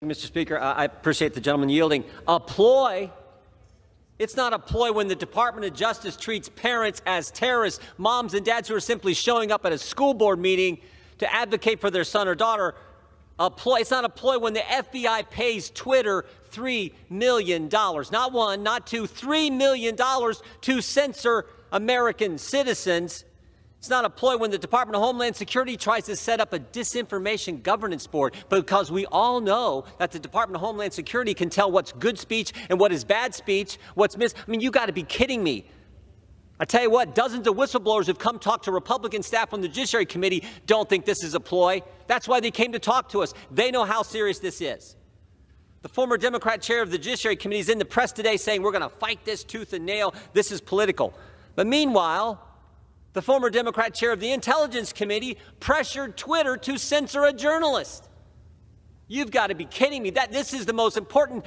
Mr. Speaker. I appreciate the gentleman yielding. A ploy. It's not a ploy when the Department of Justice treats parents as terrorists, moms and dads who are simply showing up at a school board meeting to advocate for their son or daughter. A ploy. It's not a ploy when the FBI pays Twitter $3 million, not one, not two, $3 million to censor American citizens. It's not a ploy when the Department of Homeland Security tries to set up a disinformation governance board, because we all know that the Department of Homeland Security can tell what's good speech and what is bad speech, what's I mean, you got to be kidding me. I tell you what, dozens of whistleblowers who've come talk to Republican staff on the Judiciary Committee don't think this is a ploy. That's why they came to talk to us. They know how serious this is. The former Democrat chair of the Judiciary Committee is in the press today saying we're going to fight this tooth and nail. This is political. But meanwhile, the former Democrat chair of the Intelligence Committee pressured Twitter to censor a journalist. You've got to be kidding me. This is the most important.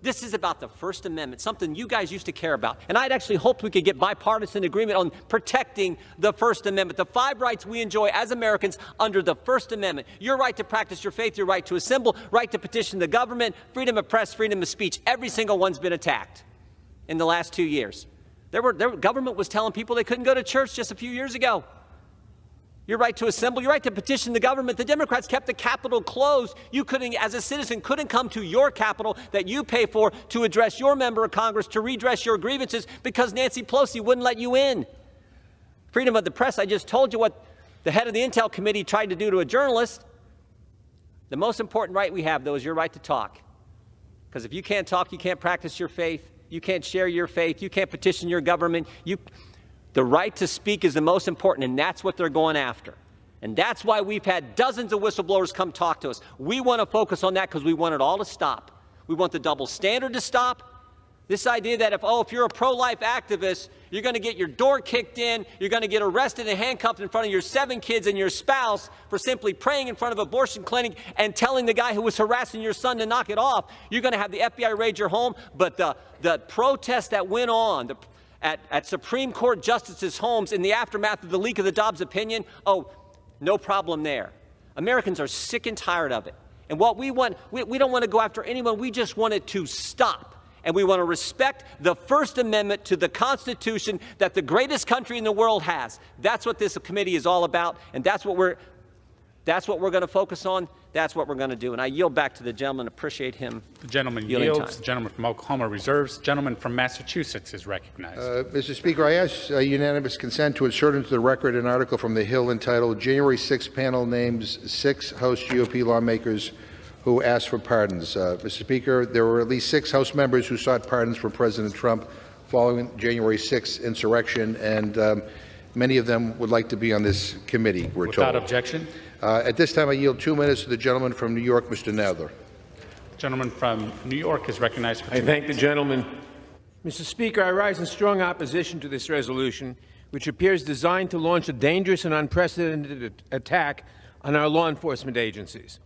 This is about the First Amendment, something you guys used to care about. And I'd actually hoped we could get bipartisan agreement on protecting the First Amendment, the 5 rights we enjoy as Americans under the First Amendment. Your right to practice your faith, your right to assemble, right to petition the government, freedom of press, freedom of speech. Every single one's been attacked in the last 2 years. Government was telling people they couldn't go to church just a few years ago. Your right to assemble, your right to petition the government. The Democrats kept the Capitol closed. You couldn't, as a citizen, couldn't come to your Capitol that you pay for to address your member of Congress, to redress your grievances, because Nancy Pelosi wouldn't let you in. Freedom of the press, I just told you what the head of the Intel Committee tried to do to a journalist. The most important right we have, though, is your right to talk. Because if you can't talk, you can't practice your faith, you can't share your faith, you can't petition your government, the right to speak is the most important, and that's what they're going after. And that's why we've had dozens of whistleblowers come talk to us. We want to focus on that because we want it all to stop. We want the double standard to stop. This idea that if you're a pro-life activist, you're going to get your door kicked in, you're going to get arrested and handcuffed in front of your 7 kids and your spouse for simply praying in front of an abortion clinic and telling the guy who was harassing your son to knock it off. You're going to have the FBI raid your home. But the protest that went on, at Supreme Court justices' homes in the aftermath of the leak of the Dobbs opinion, no problem there. Americans are sick and tired of it. And what we want, we don't want to go after anyone. We just want it to stop. And we want to respect the First Amendment to the Constitution that the greatest country in the world has. That's what this committee is all about, and that's what we're going to focus on. That's what we're going to do. And I yield back to the gentleman. Appreciate him. The gentleman yields. The gentleman from Oklahoma reserves. The gentleman from Massachusetts is recognized. Mr. Speaker, I ask unanimous consent to insert into the record an article from The Hill entitled January 6 panel names 6 House GOP lawmakers who asked for pardons. Mr. Speaker, there were at least 6 House members who sought pardons for President Trump following January 6 insurrection, and many of them would like to be on this committee, we're told. Without objection. At this time, I yield 2 minutes to the gentleman from New York, Mr. Nadler. The gentleman from New York is recognized for 2 minutes. I thank the gentleman. Mr. Speaker, I rise in strong opposition to this resolution, which appears designed to launch a dangerous and unprecedented attack on our law enforcement agencies.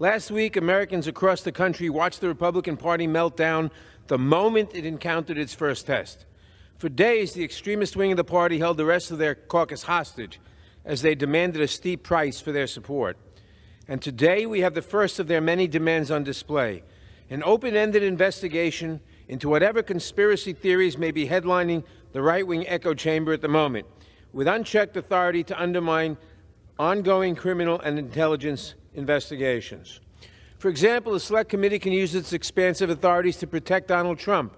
Last week, Americans across the country watched the Republican Party melt down the moment it encountered its first test. For days, the extremist wing of the party held the rest of their caucus hostage as they demanded a steep price for their support. And today, we have the first of their many demands on display, an open-ended investigation into whatever conspiracy theories may be headlining the right-wing echo chamber at the moment, with unchecked authority to undermine ongoing criminal and intelligence investigations. For example, the Select Committee can use its expansive authorities to protect Donald Trump,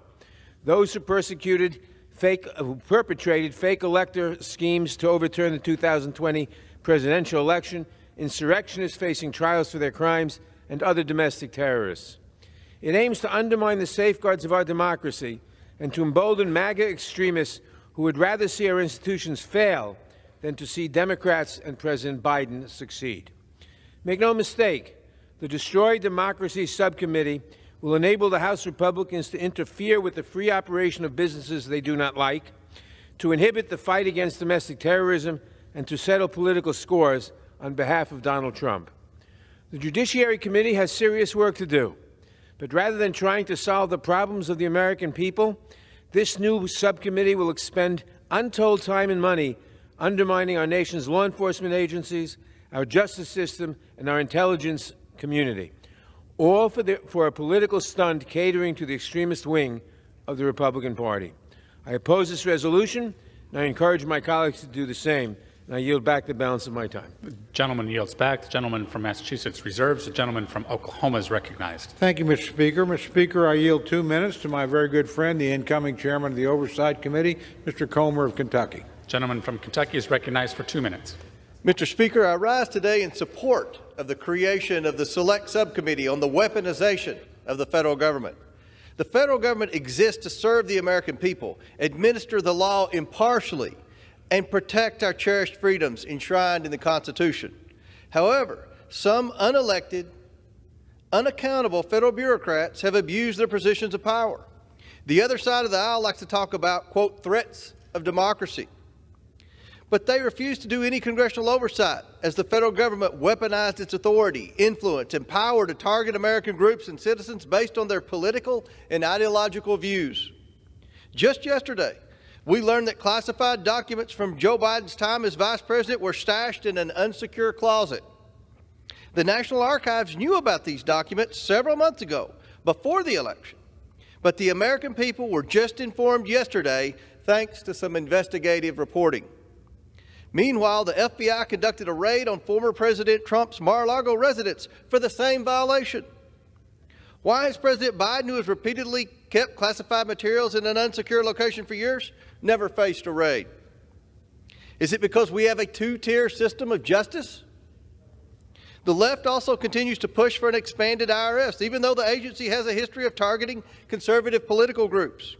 those who perpetrated fake elector schemes to overturn the 2020 presidential election, insurrectionists facing trials for their crimes, and other domestic terrorists. It aims to undermine the safeguards of our democracy and to embolden MAGA extremists who would rather see our institutions fail than to see Democrats and President Biden succeed. Make no mistake, the Destroy Democracy Subcommittee will enable the House Republicans to interfere with the free operation of businesses they do not like, to inhibit the fight against domestic terrorism, and to settle political scores on behalf of Donald Trump. The Judiciary Committee has serious work to do, but rather than trying to solve the problems of the American people, this new subcommittee will expend untold time and money undermining our nation's law enforcement agencies, our justice system, and our intelligence community. all for a political stunt catering to the extremist wing of the Republican Party. I oppose this resolution, and I encourage my colleagues to do the same. And I yield back the balance of my time. The gentleman yields back. The gentleman from Massachusetts reserves. The gentleman from Oklahoma is recognized. Thank you, Mr. Speaker. Mr. Speaker, I yield 2 minutes to my very good friend, the incoming chairman of the Oversight Committee, Mr. Comer of Kentucky. The gentleman from Kentucky is recognized for 2 minutes. Mr. Speaker, I rise today in support of the creation of the Select Subcommittee on the Weaponization of the federal government. The federal government exists to serve the American people, administer the law impartially, and protect our cherished freedoms enshrined in the Constitution. However, some unelected, unaccountable federal bureaucrats have abused their positions of power. The other side of the aisle likes to talk about, quote, threats of democracy. But they refuse to do any congressional oversight as the federal government weaponized its authority, influence, and power to target American groups and citizens based on their political and ideological views. Just yesterday, we learned that classified documents from Joe Biden's time as vice president were stashed in an unsecure closet. The National Archives knew about these documents several months ago, before the election. But the American people were just informed yesterday thanks to some investigative reporting. Meanwhile, the FBI conducted a raid on former President Trump's Mar-a-Lago residence for the same violation. Why has President Biden, who has repeatedly kept classified materials in an unsecure location for years, never faced a raid? Is it because we have a two-tier system of justice? The left also continues to push for an expanded IRS, even though the agency has a history of targeting conservative political groups.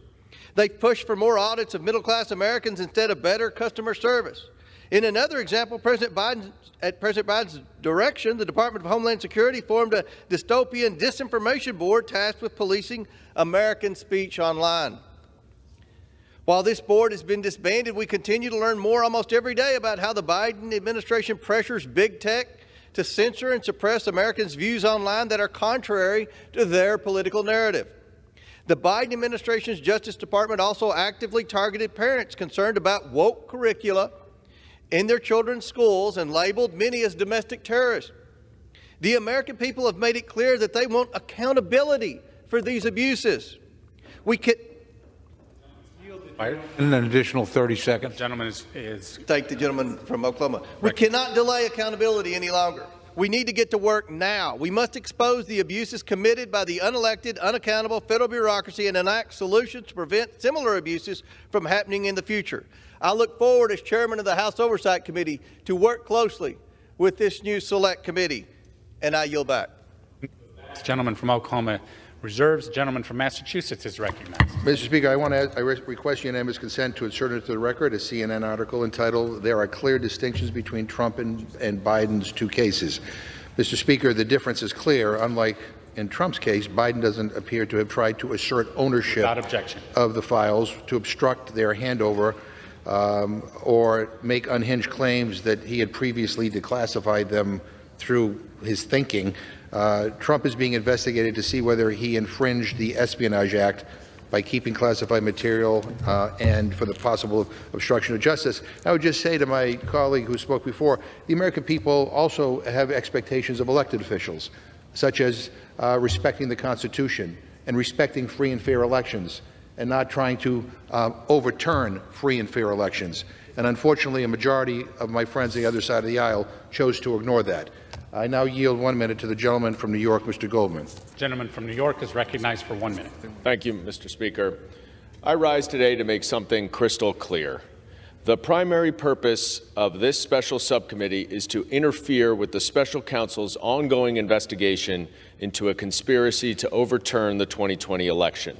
They push for more audits of middle-class Americans instead of better customer service. In another example, at President Biden's direction, the Department of Homeland Security formed a dystopian disinformation board tasked with policing American speech online. While this board has been disbanded, we continue to learn more almost every day about how the Biden administration pressures big tech to censor and suppress Americans' views online that are contrary to their political narrative. The Biden administration's Justice Department also actively targeted parents concerned about woke curricula in their children's schools and labeled many as domestic terrorists. The American people have made it clear that they want accountability for these abuses. We can In an additional 30 seconds. The gentleman is thank the gentleman from Oklahoma. We cannot delay accountability any longer. We need to get to work now. We must expose the abuses committed by the unelected, unaccountable federal bureaucracy and enact solutions to prevent similar abuses from happening in the future. I look forward as chairman of the House Oversight Committee to work closely with this new select committee, and I yield back. the gentleman from Oklahoma reserves. The gentleman from Massachusetts is recognized. Mr. Speaker, I request unanimous consent to insert into the record a CNN article entitled, "There are clear distinctions between Trump and Biden's two cases." Mr. Speaker, the difference is clear. Unlike in Trump's case, Biden doesn't appear to have tried to assert ownership Without objection. of the files, to obstruct their handover, or make unhinged claims that he had previously declassified them through his thinking. Trump is being investigated to see whether he infringed the Espionage Act by keeping classified material and for the possible obstruction of justice. I would just say to my colleague who spoke before, the American people also have expectations of elected officials, such as respecting the Constitution and respecting free and fair elections, and not trying to overturn free and fair elections. And unfortunately, a majority of my friends on the other side of the aisle chose to ignore that. I now yield 1 minute to the gentleman from New York, Mr. Goldman. The gentleman from New York is recognized for 1 minute. Thank you, Mr. Speaker. I rise today to make something crystal clear. The primary purpose of this special subcommittee is to interfere with the special counsel's ongoing investigation into a conspiracy to overturn the 2020 election.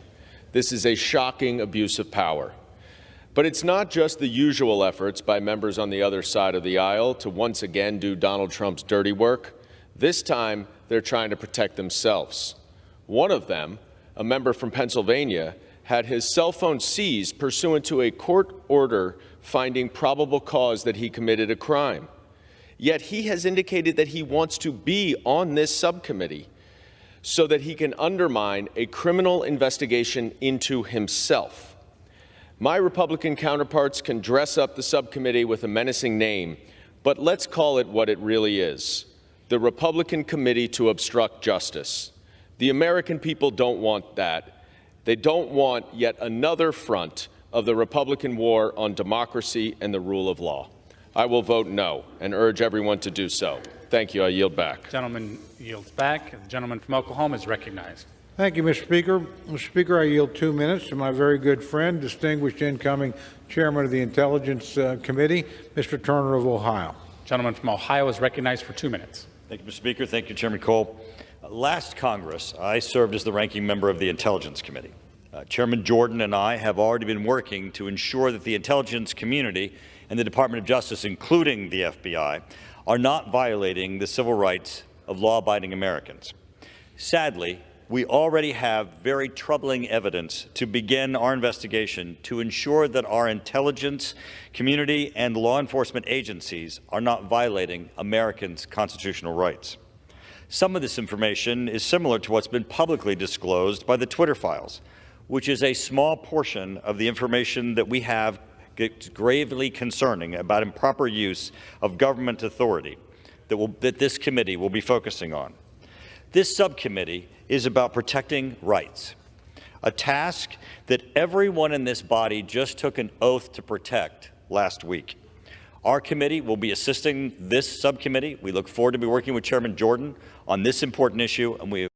This is a shocking abuse of power. But it's not just the usual efforts by members on the other side of the aisle to once again do Donald Trump's dirty work. This time, they're trying to protect themselves. One of them, a member from Pennsylvania, had his cell phone seized pursuant to a court order finding probable cause that he committed a crime. Yet he has indicated that he wants to be on this subcommittee so that he can undermine a criminal investigation into himself. My Republican counterparts can dress up the subcommittee with a menacing name, but let's call it what it really is: the Republican Committee to Obstruct Justice. The American people don't want that. They don't want yet another front of the Republican war on democracy and the rule of law. I will vote no and urge everyone to do so. Thank you. I yield back. Gentleman yields back. The gentleman from Oklahoma is recognized. Thank you, Mr. Speaker. Mr. Speaker, I yield 2 minutes to my very good friend, distinguished incoming chairman of the Intelligence Committee, Mr. Turner of Ohio. Gentleman from Ohio is recognized for 2 minutes. Thank you, Mr. Speaker. Thank you, Chairman Cole. Last Congress, I served as the ranking member of the Intelligence Committee. Chairman Jordan and I have already been working to ensure that the intelligence community and the Department of Justice, including the FBI, are not violating the civil rights of law-abiding Americans. Sadly, we already have very troubling evidence to begin our investigation to ensure that our intelligence community and law enforcement agencies are not violating Americans' constitutional rights. Some of this information is similar to what's been publicly disclosed by the Twitter files, which is a small portion of the information that we have gravely concerning about improper use of government authority that this committee will be focusing on. This subcommittee is about protecting rights, a task that everyone in this body just took an oath to protect last week. Our committee will be assisting this subcommittee. We look forward to be working with Chairman Jordan on this important issue, and we